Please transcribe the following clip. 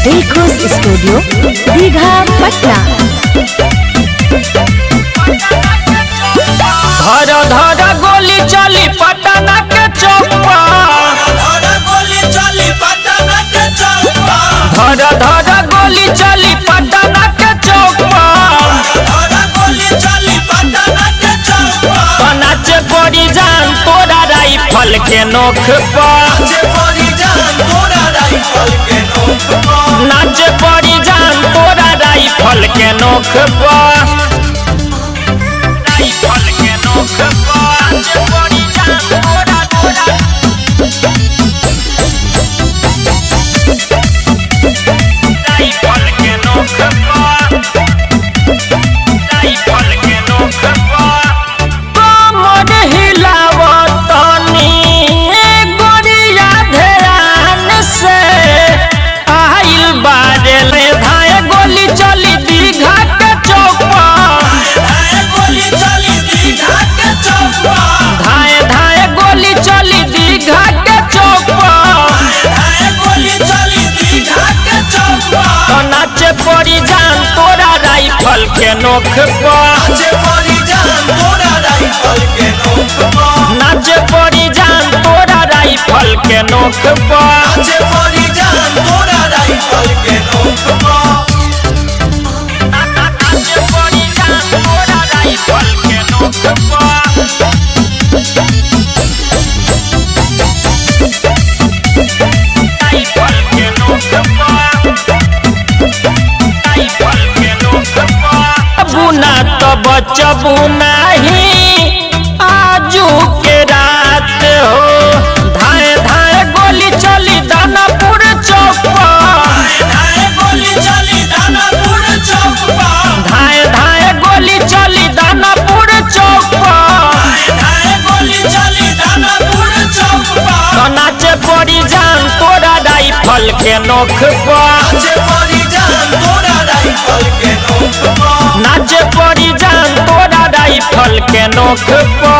Dilkhush studio Digha Patna. धर धर गोली चली पटना के चौपा, धर धर गोली चली पटना के चौपा। नाचे पड़ी जान तोरा राइफल के नोख पर, नाचे पड़ी जान तोरा राइफल के नोख पर, राइफल के नोख पर। नाचे पड़ी जान तोरा राइफल के नोख पर, राइफल के नोख पर। कमर हिलावतनी गोरिया ध्यान से, आइल बारे ले धाए गोली चली दीघा के चौपा, धाए धाए गोली चली दीघा के चौपा। तो नाचे पड़ी जान तोरा राइफल के नोख पर, नाचे पड़ी जान तोरा राइफल के नोख पर। बुना तो बचबू नहीं आजू के रात हो, धाए धाए गोली चली दानापुर चौपा, धाए धाए गोली चली दानापुर चौपा। तो नाचे पड़ी जान तोरा राइफल के नोख पर, नाचे पड़ी जान तोरा राइफल के नोख पर।